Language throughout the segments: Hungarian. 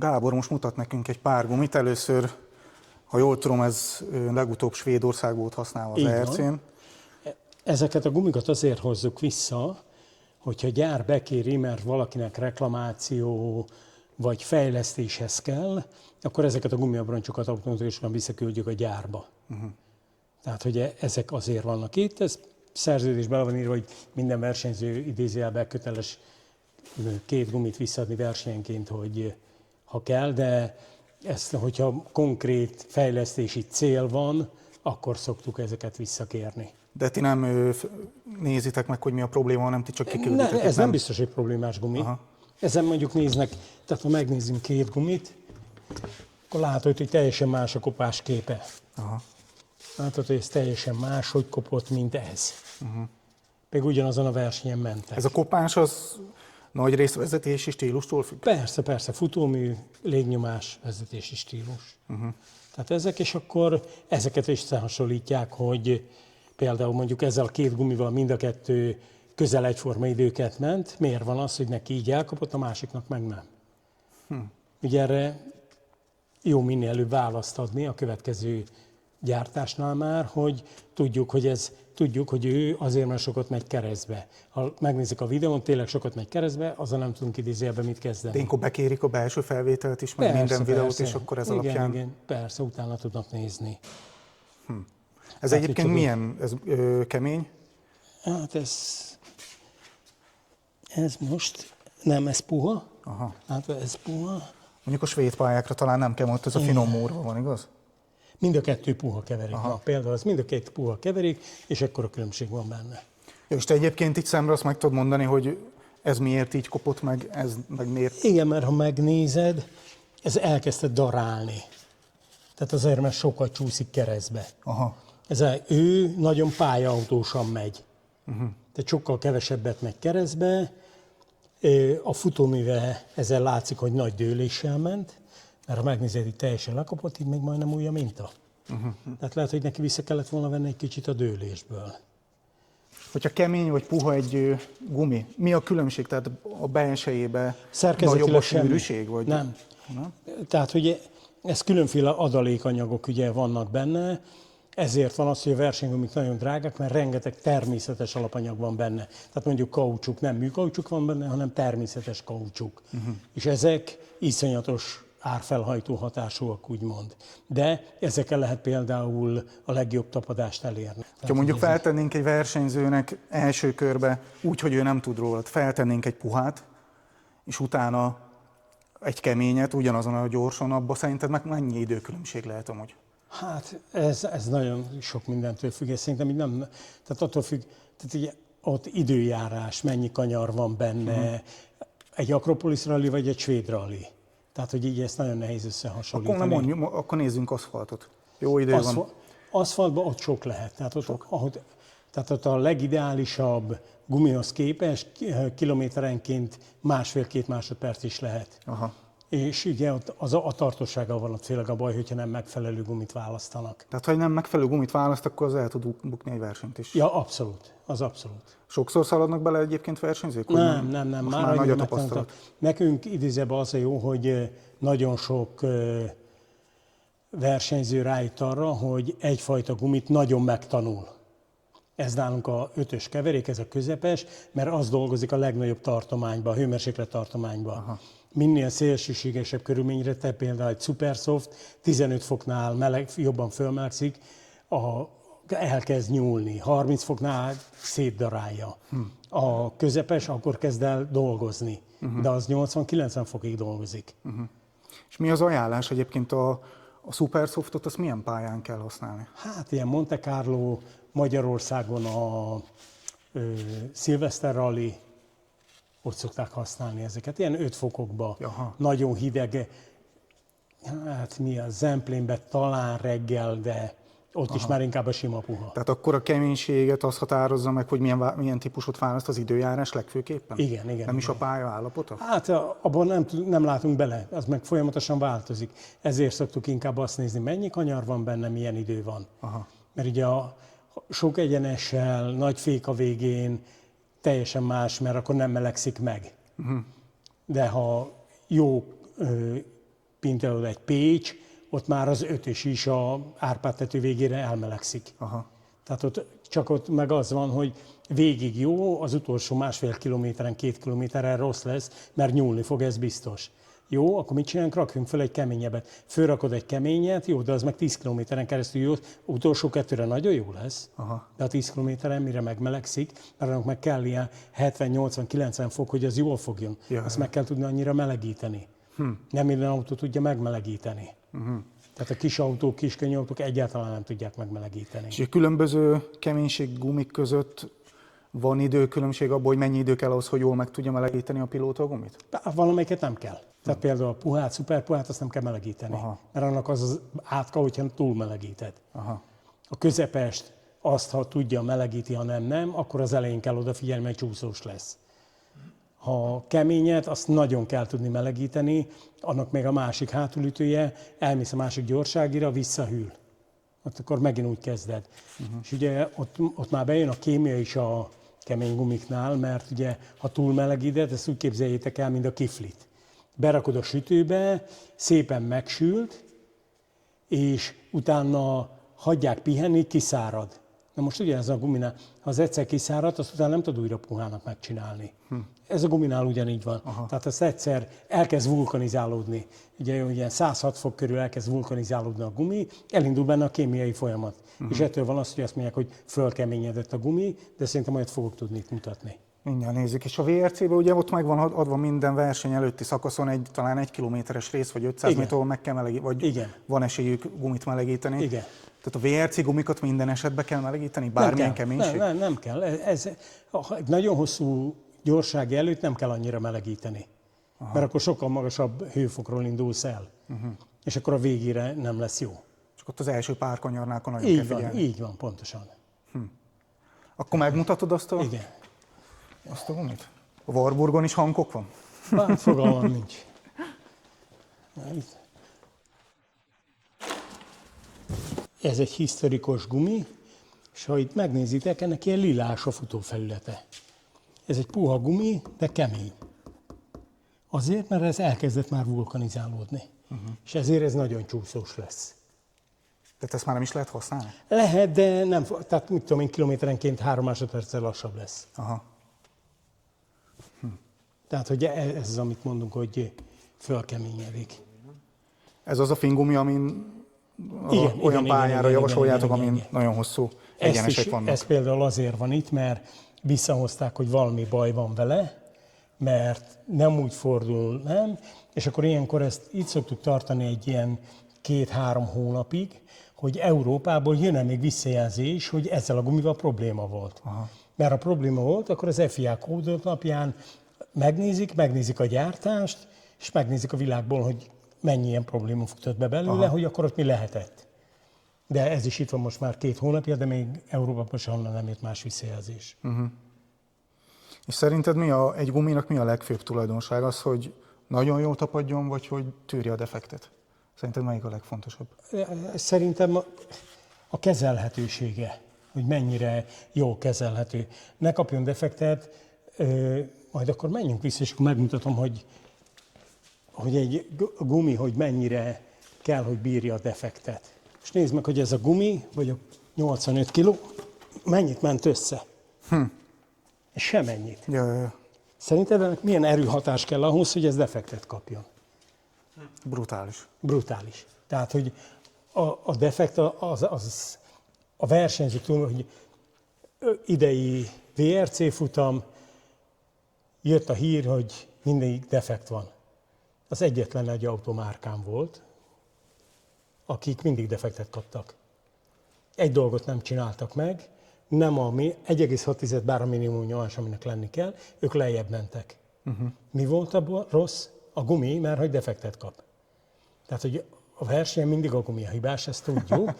Gábor most mutat nekünk egy pár gumit. Először, ha jól tudom, ez legutóbb Svédország volt használva az ERC-n. Ezeket a gumikat azért hozzuk vissza, hogyha a gyár bekéri, mert valakinek reklamáció vagy fejlesztéshez kell, akkor ezeket a gumiabroncsokat automatikusan visszaküldjük a gyárba. Tehát, hogy ezek azért vannak itt, ez szerződésben van írva, hogy minden versenyző idézőjelben köteles 2 gumit visszaadni versenyenként, hogy ha kell, de ezt, hogyha konkrét fejlesztési cél van, akkor szoktuk ezeket visszakérni. De ti nem nézitek meg, hogy mi a probléma, hanem ti csak kikülditek? Ez nem biztos, hogy problémás gumi. Aha. Ezen mondjuk néznek, tehát ha megnézünk 2 gumit, akkor látod, hogy teljesen más a kopás képe. Aha. Látod, hogy ez teljesen más, hogy kopott, mint ez. Még ugyanazon a versenyen mentek. Ez a kopás az nagy részt vezetési stílustól függ? Persze, persze, futómű, légnyomás, vezetési stílus. Tehát ezek, és akkor ezeket is összehasonlítják, hogy például mondjuk ezzel a 2 gumival mind a 2 közel egyforma időket ment, miért van az, hogy neki így elkapott, a másiknak meg nem. Ugye erre jó minél előbb választ adni a következő gyártásnál már, hogy tudjuk, hogy ő azért, mert sokat megy keresztbe. Ha megnézzük a videón, tényleg sokat megy keresztbe, azzal nem tudunk idézőjelben mit kezdeni. De akkor bekérik a belső felvételt is, meg minden videót, és akkor ez alapján... Igen, persze, utána tudnak nézni. Ez hát egyébként milyen? Ez kemény? Hát ez most, nem, ez puha. Aha. Hát ez puha. Mondjuk a svéd pályákra talán nem kell, ott ez a finom múrva van, igaz? Mind a 2 puha keverék. Például az mind a 2 puha keverék, és ekkora különbség van benne. Jó, és te egyébként itt szemre azt meg tudod mondani, hogy ez miért így kopott meg, ez meg miért? Igen, mert ha megnézed, ez elkezdte darálni. Tehát azért, mert sokat csúszik keresztbe. Aha. Ő nagyon pályaautósan megy. Tehát sokkal kevesebbet megy keresztbe. A futóműve ezzel látszik, hogy nagy dőléssel ment, mert ha megnézed, így teljesen lekopott, így még majdnem új a minta. Tehát lehet, hogy neki vissza kellett volna venni egy kicsit a dőlésből. Hogyha kemény vagy puha egy gumi, mi a különbség? Tehát a belsejében nagyobb a sűrűség? Vagy? Nem. Tehát, hogy ez különféle adalékanyagok ugye vannak benne, ezért van az, hogy a versenygumik nagyon drágák, mert rengeteg természetes alapanyag van benne. Tehát mondjuk kaucsuk, nem műkaucsuk van benne, hanem természetes kaucsuk. És ezek iszonyatos árfelhajtó hatásúak, úgymond. De ezekkel lehet például a legjobb tapadást elérni. Ha mondjuk feltennénk egy versenyzőnek első körbe úgy, hogy ő nem tud róla, feltennénk egy puhát, és utána egy keményet, ugyanazon a gyorsan, abba szerinted meg mennyi időkülönbség lehet amúgy? Hát ez nagyon sok mindentől függ, szerintem így nem, tehát attól függ, tehát így ott időjárás, mennyi kanyar van benne, egy Akropolis rally vagy egy svéd rally. Tehát, hogy így ezt nagyon nehéz összehasonlítani. Akkor nem mondjuk, akkor nézzünk aszfaltot. Jó idő van. Aszfaltban ott sok lehet. Tehát ott a legideálisabb gumihoz képest kilométerenként 1,5-2 másodperc is lehet. Aha. És ugye ott a tartósággal van ott főleg a baj, hogyha nem megfelelő gumit választanak. Tehát, ha nem megfelelő gumit választ, akkor az el tud bukni egy versenyt is. Ja, abszolút. Az abszolút. Sokszor szaladnak bele egyébként versenyzők? Nem. Már nagy a tapasztalat. Nekünk idézőben az a jó, hogy nagyon sok versenyző rájött arra, hogy egyfajta gumit nagyon megtanul. Ez nálunk a 5-ös keverék, ez a közepes, mert az dolgozik a legnagyobb tartományban, a hőmérséklet tartományban. Aha. Minél szélsőségesebb körülményre, te például egy Supersoft 15 foknál jobban fölmelszik, elkezd nyúlni, 30 foknál szétdarálja. A közepes akkor kezd el dolgozni, de az 80-90 fokig dolgozik. És mi az ajánlás egyébként a Supersoftot, azt milyen pályán kell használni? Hát ilyen Monte Carlo, Magyarországon a Szilveszter Rally, ott szokták használni ezeket, ilyen 5 fokokba, nagyon hideg, hát mi a Zemplénbe talán reggel, de ott is már inkább a sima puha. Tehát akkor a keménységet az határozza meg, hogy milyen típusot választ az időjárás legfőképpen? Igen. Nem is a pálya állapota? Hát abban nem látunk bele, az meg folyamatosan változik. Ezért szoktuk inkább azt nézni, mennyi kanyar van benne, milyen idő van. Aha. Mert ugye a sok egyenessel, nagy fék a végén teljesen más, mert akkor nem melegszik meg. De ha jó például egy Pécs, ott már az 5-ös is a Árpád-tető végére elmelegszik. Aha. Tehát ott meg az van, hogy végig jó, az utolsó 1,5 kilométeren, 2 kilométeren rossz lesz, mert nyúlni fog, ez biztos. Jó, akkor mit csinálunk? Rakjunk fel egy keményebbet. Fölrakod egy keményet, jó, de az meg 10 kilométeren keresztül jó, utolsó 2-re nagyon jó lesz. Aha. De a 10 kilométeren mire megmelegszik, mert annak meg kell ilyen 70-80-90 fok, hogy az jól fogjon. Ja, Azt meg kell tudni annyira melegíteni. Nem minden autó tudja megmelegíteni. Tehát a kis autók, kis könnyű autók egyáltalán nem tudják megmelegíteni. És a különböző keménység gumik között van időkülönbség abban, hogy mennyi idő kell ahhoz, hogy jól meg tudja melegíteni a pilóta a gumit? Valamelyiket nem kell. Tehát például a puhát, szuperpuhát, azt nem kell melegíteni. Aha. Mert annak az átka, hogyha túl melegíted. Aha. A közepest azt, ha tudja, melegíti, ha nem, akkor az elején kell odafigyelni, mert csúszós lesz. Ha keményet, azt nagyon kell tudni melegíteni, annak még a másik hátulütője, elmész a másik gyorságira, visszahűl. Ott akkor megint úgy kezded. És ugye ott már bejön a kémia is a kemény gumiknál, mert ugye ha túl melegíted, ezt úgy képzeljétek el, mint a kiflit. Berakod a sütőbe, szépen megsült, és utána hagyják pihenni, kiszárad. Na most ugyanez a guminál, ha az egyszer kiszárad, azt utána nem tud újra puhának megcsinálni. Ez a guminál ugyanígy van. Aha. Tehát azt egyszer elkezd vulkanizálódni. Ugye 106 fok körül elkezd vulkanizálódni a gumi, elindul benne a kémiai folyamat. És ettől van az, hogy azt mondják, hogy fölkeményedett a gumi, de szerintem olyat fogok tudni itt mutatni. Mindjárt nézzük. És a VRC-ben ugye ott meg van adva minden verseny előtti szakaszon talán 1 kilométeres rész, vagy 500 méter, ahol meg kell melegíteni, vagy igen. Van esélyük gumit melegíteni. Igen. Tehát a VRC gumikat minden esetben kell melegíteni? Bármilyen keménység? Nem kell. Egy nagyon hosszú gyorság előtt nem kell annyira melegíteni. Aha. Mert akkor sokkal magasabb hőfokról indulsz el. És akkor a végére nem lesz jó. Csak ott az első pár kanyarnákon nagyon kell figyelni. Így van, pontosan. Akkor megmutatod azt a... Igen. Azt a gumit? A Warburgon is Hankook van? Hát fogalmam nincs. Ez egy historikus gumi, és ha itt megnézitek, ennek ilyen lilás a futófelülete. Ez egy puha gumi, de kemény. Azért, mert ez elkezdett már vulkanizálódni. És ezért ez nagyon csúszós lesz. Tehát ezt már nem is lehet használni? Lehet, de nem, tehát mit tudom én, kilométerenként 3 másodperccel lassabb lesz. Aha. Tehát, hogy ez az, amit mondunk, hogy fölkeményedik. Ez az a fingumi, amin olyan pályára javasoljátok, amin nagyon hosszú egyenesek vannak. Ez például azért van itt, mert visszahozták, hogy valami baj van vele, mert nem úgy fordul, nem, és akkor ilyenkor ezt így szoktuk tartani egy ilyen 2-3 hónapig, hogy Európából jön-e még visszajelzés, hogy ezzel a gumival probléma volt. Aha. Mert ha probléma volt, akkor az FIA kódot alapján megnézik a gyártást, és megnézik a világból, hogy mennyi ilyen probléma futott be belőle, hogy akkor ott mi lehetett. De ez is itt van most már 2 hónapja, de még Európában sem nem jött más visszajelzés. És szerinted egy guminak mi a legfőbb tulajdonság? Az, hogy nagyon jól tapadjon, vagy hogy tűrje a defektet? Szerinted melyik a legfontosabb? Szerintem a kezelhetősége, hogy mennyire jól kezelhető. Ne kapjon defektet, majd akkor menjünk vissza, és akkor megmutatom, hogy egy gumi, hogy mennyire kell, hogy bírja a defektet. És nézd meg, hogy ez a gumi, vagy a 85 kg, mennyit ment össze. Semennyit. Ja. Szerinted ennek milyen erőhatás kell ahhoz, hogy ez defektet kapjon? Brutális. Brutális. Tehát, hogy a defekt az a versenyző túl, hogy idei VRC futam, jött a hír, hogy mindig defekt van. Az egyetlen egy automárkám volt, akik mindig defektet kaptak. Egy dolgot nem csináltak meg, nem 1,6 bár a minimum nyomás, aminek lenni kell, ők lejjebb mentek. Mi volt a rossz? A gumi, mert hogy defektet kap. Tehát, hogy a versenyen mindig a gumi a hibás, ezt tudjuk,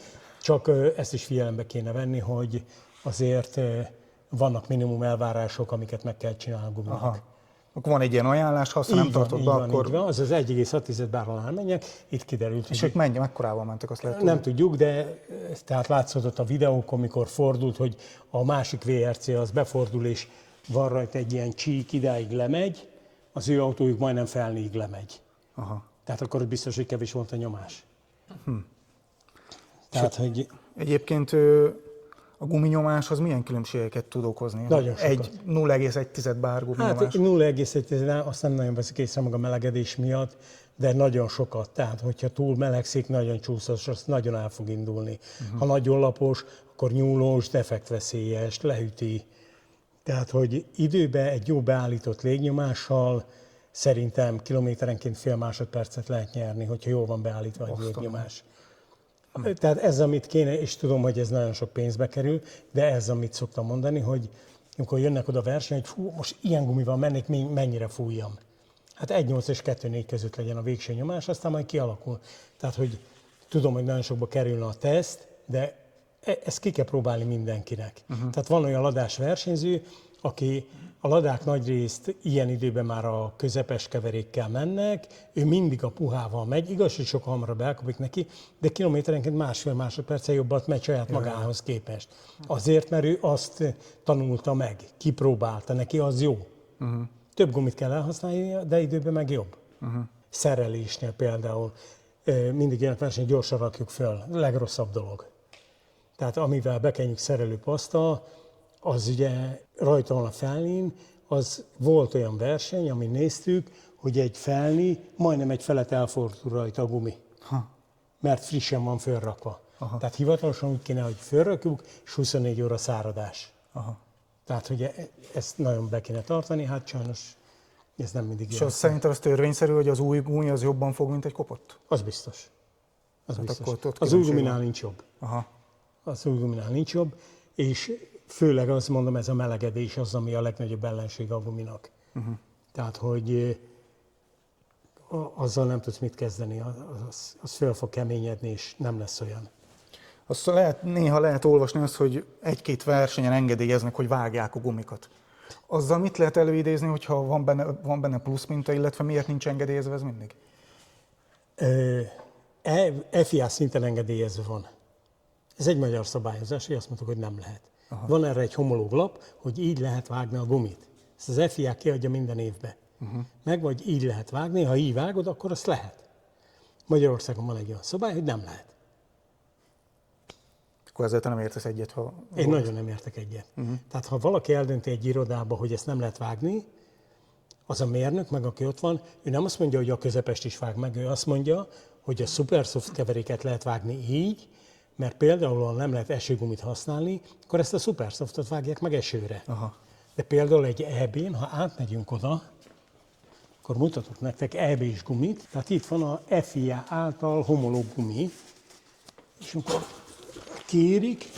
csak ezt is figyelembe kéne venni, hogy azért vannak minimum elvárások, amiket meg kell csinálni a guminak. Aha. Akkor van egy ilyen ajánlás, ha azt nem tartod be, akkor... Így van, az 1,6 bárral elmenjek, itt kiderült. És ők mekkorával mentek, azt lehet tudni? Nem tudjuk, de tehát látszott a videók, amikor fordult, hogy a másik VRC az befordul, és van rajta egy ilyen csík, idáig lemegy, az ő autójuk majdnem felnéig lemegy. Aha. Tehát akkor biztos, hogy kevés volt a nyomás. Tehát, hogy Egyébként a guminyomás az milyen különbségeket tud okozni? Nagyon sokat. Egy 0,1 bár guminyomás. hát 0,1, azt nem nagyon veszik észre maga melegedés miatt, de nagyon sokat. Tehát, hogyha túl melegszik, nagyon csúszós, az nagyon el fog indulni. Ha nagyon lapos, akkor nyúlós, defektveszélyes, leüti. Tehát, hogy időben egy jó beállított légnyomással szerintem kilométerenként fél másodpercet lehet nyerni, hogyha jól van beállítva egy légnyomás. Tehát ez, amit kéne, és tudom, hogy ez nagyon sok pénzbe kerül, de ez, amit szoktam mondani, hogy amikor jönnek oda verseny, hogy fú, most ilyen gumival mennék, mennyire fújjam. Hát 1,8 és 2,4 között legyen a végső nyomás, aztán majd kialakul. Tehát, hogy tudom, hogy nagyon sokba kerülne a teszt, de ezt ki kell próbálni mindenkinek. Tehát van olyan ladás versenyző, aki a ladák nagyrészt ilyen időben már a közepes keverékkel mennek, ő mindig a puhával megy, igaz, hogy sokkal hamarabb elkapik neki, de kilométerenként másfél másodperccel jobbat megy saját magához képest. Azért, mert ő azt tanulta meg, kipróbálta, neki az jó. Több gumit kell elhasználnia, de időben meg jobb. Szerelésnél például mindig ilyen verseny gyorsan rakjuk föl, a legrosszabb dolog. Tehát amivel bekenjük szerelőpaszta, az ugye rajta van a felnén, az volt olyan verseny, amit néztük, hogy egy felni majdnem egy felet elfordul rajta a gumi. Mert frissen van fölrakva. Tehát hivatalosan úgy kéne, hogy fölrakjuk, és 24 óra száradás. Tehát, hogy ezt nagyon be kéne tartani, hát sajnos ez nem mindig És jó. az szerintem az törvényszerű, hogy az új gumi az jobban fog, mint egy kopott? Az biztos. Az biztos. akkor ott Az új különbség guminál van. nincs jobb. Aha. Az új guminál nincs jobb, és főleg azt mondom, ez a melegedés az, ami a legnagyobb ellenség a guminak. Tehát, hogy azzal nem tudsz mit kezdeni, az föl fog keményedni, és nem lesz olyan. Azt néha lehet olvasni azt, hogy egy-két versenyen engedélyeznek, hogy vágják a gumikat. Azzal mit lehet előidézni, hogyha van benne plusz minta, illetve miért nincs engedélyezve ez mindig? FIA szinten engedélyezve van. Ez egy magyar szabályozás, hogy azt mondtuk, hogy nem lehet. Van erre egy homológ lap, hogy így lehet vágni a gumit. Ezt az FIA kiadja minden évben. Meg vagy így lehet vágni, ha így vágod, akkor azt lehet. Magyarországon van egy olyan szabály, hogy nem lehet. Akkor ezzel te nem értesz egyet, ha... Én nagyon nem értek egyet. Tehát ha valaki eldönti egy irodába, hogy ezt nem lehet vágni, az a mérnök, meg aki ott van, ő nem azt mondja, hogy a közepest is vág meg, ő azt mondja, hogy a szupersoft keveréket lehet vágni így, mert például, ha nem lehet esőgumit használni, akkor ezt a szupersoftot vágják meg esőre. De például egy EB-n, ha átmegyünk oda, akkor mutatok nektek EB-s gumit, tehát itt van a FIA által homológ gumi, és akkor kérik,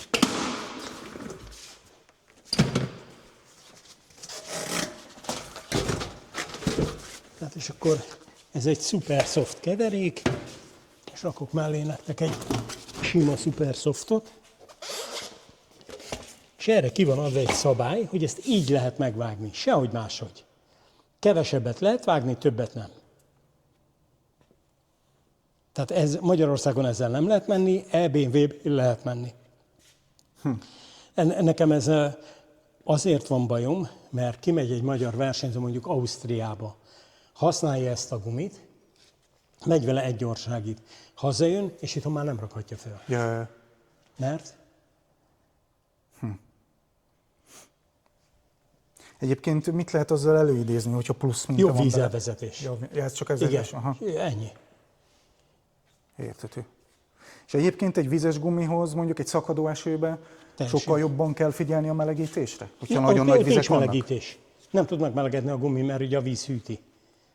tehát és akkor ez egy szupersoft keverék, és rakok mellé nektek egy sima szupersoftot, és erre ki van adva egy szabály, hogy ezt így lehet megvágni, sehogy máshogy. Kevesebbet lehet vágni, többet nem. Tehát Magyarországon ezzel nem lehet menni, EB-n lehet menni. Nekem ez azért van bajom, mert kimegy egy magyar versenyző mondjuk Ausztriába, használja ezt a gumit, megy vele egy gyorságit, hazajön, és itt már nem rakhatja föl. Ja. Mert? Egyébként mit lehet azzal előidézni, hogyha plusz minta Jó van bele? vízelvezetés. Ja, ez csak ez Igen, egyes? Aha. ennyi. Érthető. És egyébként egy vizes gumihoz, mondjuk egy szakadó esőbe sokkal jobban kell figyelni a melegítésre? Hogyha nagyon nagy vizek nincs vannak? melegítés. Nem tud megmelegedni a gumi, mert ugye a víz hűti.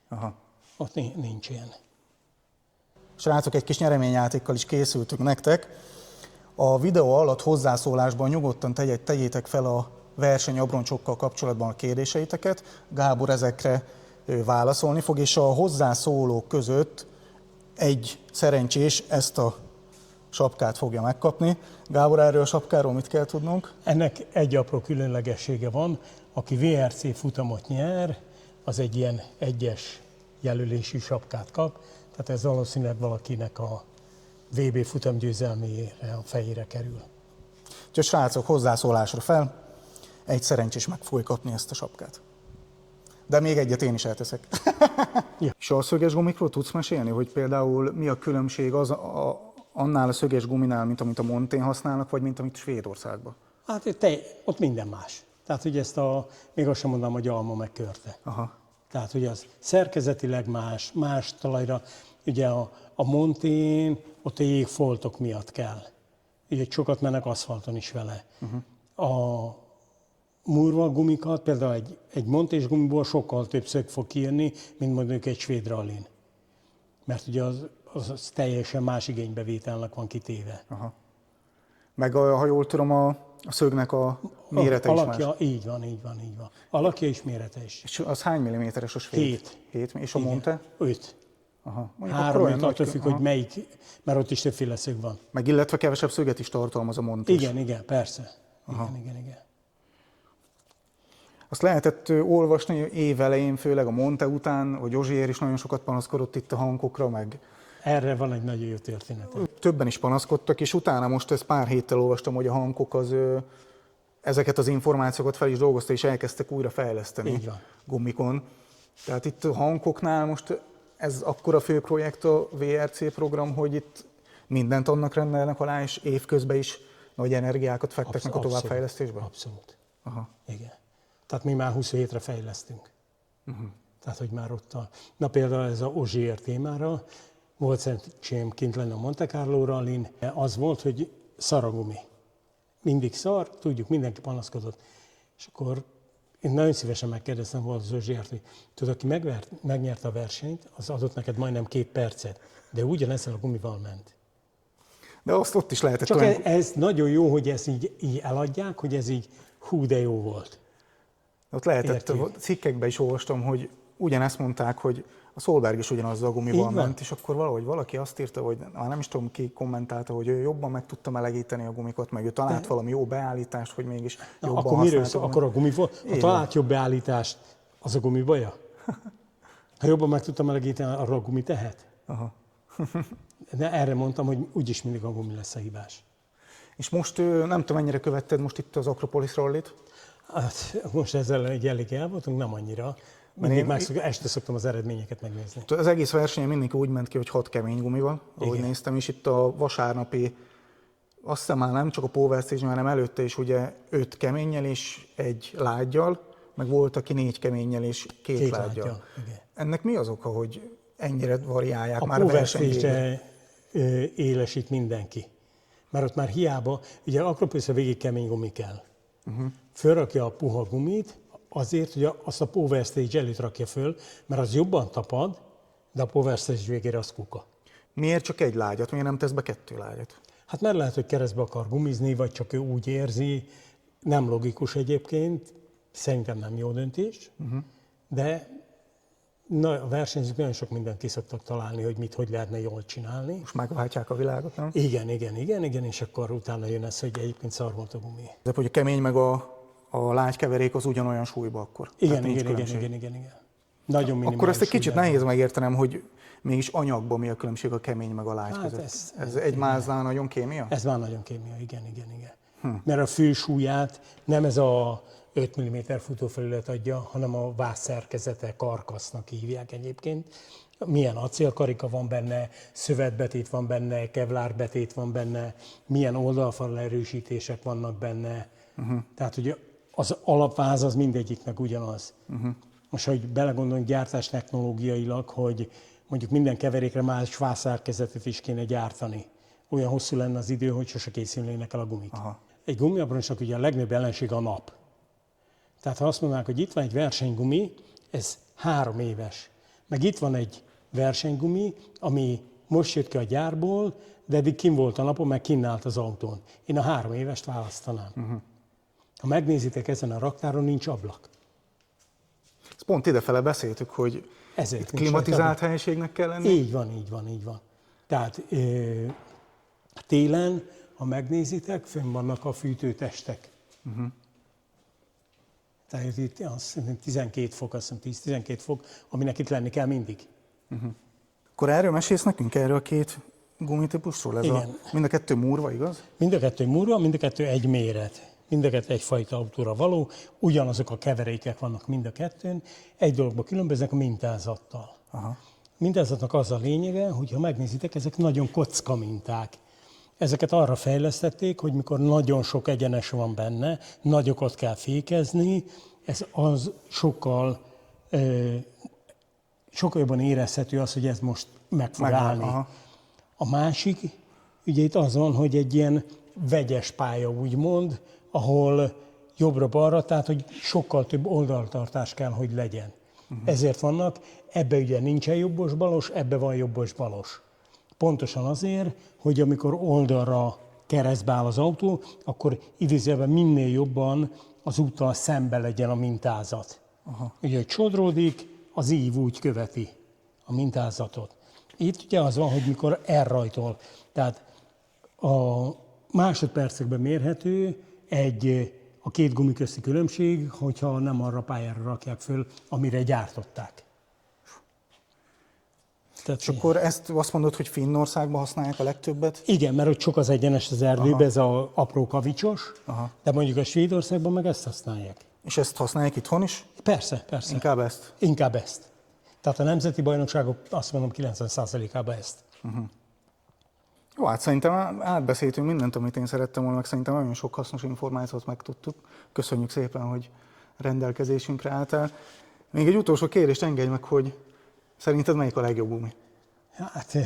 Aha. Ott nincs ilyen. Srácok, egy kis nyereményjátékkal is készültünk nektek. A videó alatt hozzászólásban nyugodtan tegyétek fel a versenyabroncsokkal kapcsolatban a kérdéseiteket. Gábor ezekre válaszolni fog, és a hozzászólók között egy szerencsés ezt a sapkát fogja megkapni. Gábor, erről a sapkáról mit kell tudnunk? Ennek egy apró különlegessége van, aki VRC futamot nyer, az egy ilyen egyes jelölésű sapkát kap, tehát ez valószínűleg valakinek a VB futamgyőzelmére, a fejére kerül. Úgyhogy srácok, hozzászólásra fel, egy szerencsés meg fogja kapni ezt a sapkát. De még egyet én is elteszek. Ja. És a szöges gumikról tudsz mesélni, hogy például mi a különbség annál a szöges guminál, mint amit a Montén használnak, vagy mint amit Svédországban? Hát ott minden más. Tehát, hogy még azt sem mondanám, hogy alma meg körte. Aha. Tehát, hogy az szerkezetileg más talajra. Ugye a Montén ott a jégfoltok miatt kell. Ugye sokat mennek aszfalton is vele. A murva gumikat, például egy Montés gumiból sokkal több szög fog kijönni, mint mondjuk egy svéd rallin. Mert ugye az teljesen más igénybevételnek van kitéve. Aha. Meg ha jól tudom, a szögnek a mérete is alakja, más. így van. Alakja és mérete is. És az hány milliméteres a svéd? 7. És a Monte? 5. Aha. Mondjuk 3, olyan attól nagy- függ, aha. hogy melyik, mert ott is többféle szög van. Meg illetve kevesebb szöget is tartalmaz a Monte. Igen, persze. Igen. Azt lehetett olvasni év elején, főleg a Monte után, hogy Ogier is nagyon sokat panaszkodott itt a hankokra, meg Erre van egy nagyon jó történet. többen is panaszkodtak, és utána most ezt pár héttel olvastam, hogy a hankok ezeket az információkat fel is dolgozta, és elkezdtek újra fejleszteni Így van. gumikon. Tehát itt a hankoknál most ez akkor a fő projekt a VRC program, hogy itt mindent annak rendelnek alá, és évközben is nagy energiákat fektetnek a továbbfejlesztésbe? Abszolút. Aha. Igen. Tehát mi már 27-re fejlesztünk. Tehát, hogy már na például ez a Ogier témára, volt szerencsém kint lenni a Monte Carlo rallin, az volt, hogy szar a gumi. Mindig szar, tudjuk, mindenki panaszkodott. És akkor én nagyon szívesen megkérdeztem volna az Ogiert, hogy tudod, aki megnyerte a versenyt, az adott neked majdnem 2 percet, de ugyanezzel a gumival ment. De azt ott is lehetett Csak olyan... ez nagyon jó, hogy ezt így eladják, hogy ez így hú, de jó volt. Ott lehetett, Értjük. cikkekben is olvastam, hogy ugyanezt mondták, hogy a Solberg is ugyanazzal a gumival Így van. ment, és akkor valahogy valaki azt írta, hogy már nem is tudom ki kommentálta, hogy ő jobban meg tudta melegíteni a gumikot, meg ő talált valami jó beállítást, hogy mégis jobban Akkor miről használta szól? volna. Akkor a gumiból? Ha Így talált jobb beállítást, az a gumi baja? Ha jobban meg tudtam melegíteni, arra a gumi tehet? Aha. De erre mondtam, hogy úgyis mindig a gumi lesz a hibás. És most nem tudom, mennyire követted most itt az Acropolis rallit? Hát, most ezzel egy elég el voltunk, nem annyira. Este szoktam az eredményeket megnézni. Az egész versenyen mindenki úgy ment ki, hogy 6 kemény gumival, ahogy Igen. néztem, és itt a vasárnapi, azt hiszem már nem csak a pole stage, hanem előtte is ugye 5 keménnyel és 1 lággyal, meg volt, aki 4 keménnyel és 2 lággyal. lággyal, igen. Ennek mi az oka, hogy ennyire variálják A már versenyzésben? powerstage élesít mindenki. Mert ott már hiába, ugye Acropolisra végig kemény gumi kell. Fölrakja a puha gumit, azért, hogy azt a power stage előtt rakja föl, mert az jobban tapad, de a power stage végére az kuka. Miért csak 1 lágyat, miért nem tesz be 2 lágyat? Hát mert lehet, hogy keresztbe akar gumizni, vagy csak ő úgy érzi, nem logikus egyébként, szerintem nem jó döntés, de a versenyzők nagyon sok mindent ki szoktak találni, hogy hogy lehetne jól csinálni. Most megváltják a világot, nem? Igen, és akkor utána jön ez, hogy egyébként szar volt a gumi. De hogy a kemény meg a lágy keverék az ugyanolyan súlyba akkor. Tehát nincs különbség. Igen. Nagyon minimális. Akkor ezt egy kicsit súlyban. nehéz megértenem, hogy mégis anyagban mi a különbség a kemény meg a lágy Hát között. ez Ez egy máznál nagyon kémia? Ez már nagyon kémia, igen. Mert a fő súlyát nem ez a 5 mm futófelület adja, hanem a váz szerkezete, karkasznak hívják egyébként. Milyen acélkarika van benne, szövetbetét van benne, kevlárbetét van benne, milyen oldalfal erősítések vannak benne. Tehát, hogy az alapváz az mindegyiknek ugyanaz. Most, hogy belegondolunk gyártás technológiailag, hogy mondjuk minden keverékre más vázszerkezetet is kéne gyártani. Olyan hosszú lenne az idő, hogy sose készülnének el a gumik. Aha. Egy gumiabroncsnak ugye a legnagyobb ellenség a nap. Tehát ha azt mondanák, hogy itt van egy versenygumi, ez 3 éves. Meg itt van egy versenygumi, ami most jött ki a gyárból, de eddig kim volt a napon, meg kinn állt az autón. Én a 3 évest választanám. Ha megnézitek, ezen a raktáron nincs ablak. Ezt pont idefele beszéltük, hogy Ezért itt nincs klimatizált rajta ablak. helyiségnek kell lenni. Így van. Tehát télen, ha megnézitek, fönn vannak a fűtőtestek. Tehát itt azt hiszem 12 fok, azt hiszem 10-12 fok, aminek itt lenni kell mindig. Akkor erről mesélsz nekünk, erről a 2 gumitípusról? Igen. Mind a 2 murva, igaz? Mind a 2 murva, mind a 2 egy méret. mind a kettő egyfajta autóra való, ugyanazok a keverékek vannak mind a kettőn, egy dologban különböznek a mintázattal. Aha. Mintázatnak az a lényege, hogy ha megnézitek, ezek nagyon kocka minták. Ezeket arra fejlesztették, hogy mikor nagyon sok egyenes van benne, nagyokat kell fékezni, ez az sokkal jobban érezhető az, hogy ez most meg fog állni. Aha. A másik, ugye itt az van, hogy egy ilyen vegyes pálya úgymond, ahol jobbra-balra, tehát hogy sokkal több oldaltartás kell, hogy legyen. Ezért vannak, ebbe ugye nincsen jobbos-balos, ebbe van jobbos-balos. Pontosan azért, hogy amikor oldalra keresztbe áll az autó, akkor idézőjelben minél jobban az úttal szembe legyen a mintázat. Aha. Ugye, hogy csodródik, az ív úgy követi a mintázatot. Itt ugye az van, hogy mikor elrajtol, tehát a másodpercekben mérhető a két gumi közti különbség, hogyha nem arra a pályára rakják föl, amire gyártották. Tehát, És akkor ezt azt mondod, hogy Finnországban használják a legtöbbet? igen, mert ott sok az egyenes az erdőben, ez az apró kavicsos, Aha. de mondjuk a Svédországban meg ezt használják. És ezt használják itthon is? Persze. Inkább ezt? Inkább ezt. Tehát a nemzeti bajnokságok azt mondom 90%-ában ezt. Jó, hát szerintem átbeszéltünk mindent, amit én szerettem volna, meg szerintem nagyon sok hasznos információt megtudtuk. Köszönjük szépen, hogy rendelkezésünkre álltál. Még egy utolsó kérdést engedj meg, hogy szerinted melyik a legjobb gumi? Hát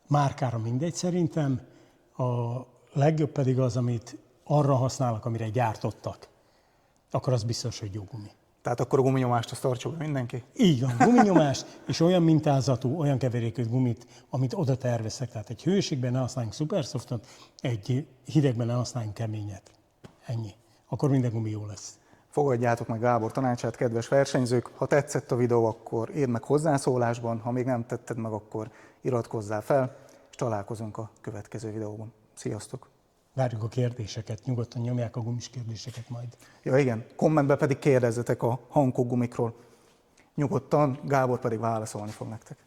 márkára mindegy szerintem, a legjobb pedig az, amit arra használnak, amire gyártottak. Akkor az biztos, hogy jó gumi. Tehát akkor a guminyomást azt tartsa be mindenki? Így van, guminyomást és olyan mintázatú, olyan keverékű gumit, amit oda terveztek. Tehát egy hőségben ne használjunk szupersoftot, egy hidegben ne használjunk keményet. Ennyi. Akkor minden gumi jó lesz. Fogadjátok meg Gábor tanácsát, kedves versenyzők! Ha tetszett a videó, akkor írd meg hozzászólásban, ha még nem tetted meg, akkor iratkozzál fel, és találkozunk a következő videóban. Sziasztok! Várjuk a kérdéseket, nyugodtan nyomják a gumis kérdéseket majd. Ja igen, kommentben pedig kérdezzetek a Hankook gumikról. Nyugodtan, Gábor pedig válaszolni fog nektek.